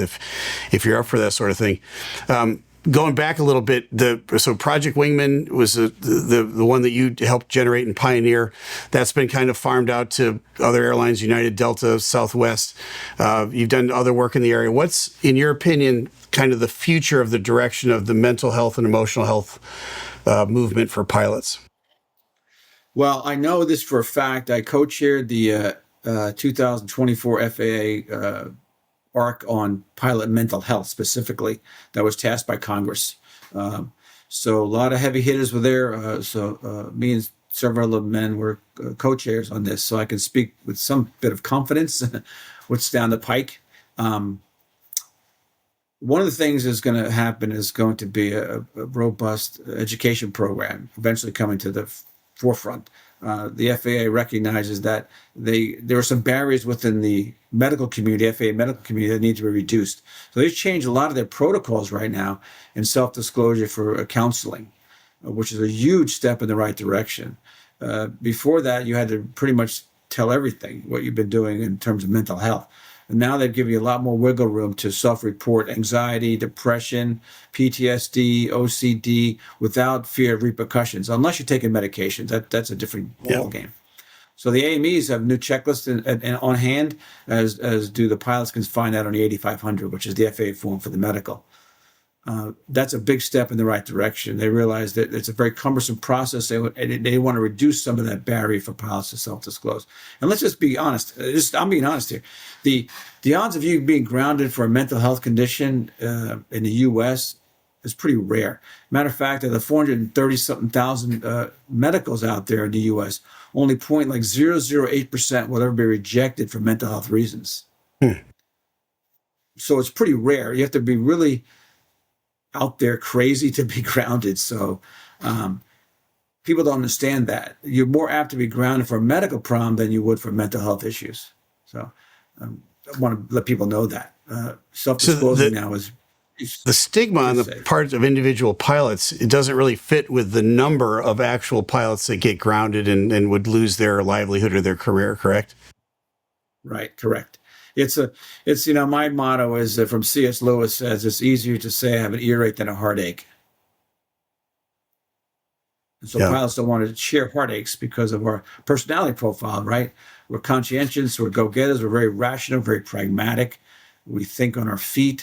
if you're up for that sort of thing. Going back a little bit, so Project Wingman was the one that you helped generate and pioneer. That's been kind of farmed out to other airlines, United, Delta, Southwest. You've done other work in the area. What's, in your opinion, kind of the future of the direction of the mental health and emotional health movement for pilots? Well, I know this for a fact. I co-chaired the 2024 FAA ARC on pilot mental health specifically, that was tasked by Congress. So a lot of heavy hitters were there. So me and several other men were co-chairs on this, so I can speak with some bit of confidence what's down the pike. One of the things that's going to happen is going to be a robust education program eventually coming to the forefront. The FAA recognizes that there are some barriers within the medical community, FAA medical community, that need to be reduced. So they've changed a lot of their protocols right now in self-disclosure for counseling, which is a huge step in the right direction. Before that, you had to pretty much tell everything, what you've been doing in terms of mental health. And now they've given you a lot more wiggle room to self-report anxiety, depression, PTSD, OCD, without fear of repercussions, unless you're taking medications. That's a different ballgame. So the AMEs have new checklists and on hand, as do the pilots can find that on the 8500, which is the FAA form for the medical. That's a big step in the right direction. They realize that it's a very cumbersome process. They want to reduce some of that barrier for pilots to self-disclose. And let's just be honest. I'm being honest here. The odds of you being grounded for a mental health condition in the U.S. is pretty rare. Matter of fact, of the 430-something thousand medicals out there in the U.S., only 0.008% will ever be rejected for mental health reasons. So it's pretty rare. You have to be really out there crazy to be grounded. So people don't understand that. You're more apt to be grounded for a medical problem than you would for mental health issues. So I want to let people know that. Self-disclosing now is... The stigma on the part of individual pilots, it doesn't really fit with the number of actual pilots that get grounded and would lose their livelihood or their career, correct? Right, correct. It's my motto is from C.S. Lewis says, it's easier to say I have an earache than a heartache. And so pilots don't want to share heartaches because of our personality profile, right? We're conscientious, we're go-getters, we're very rational, very pragmatic. We think on our feet.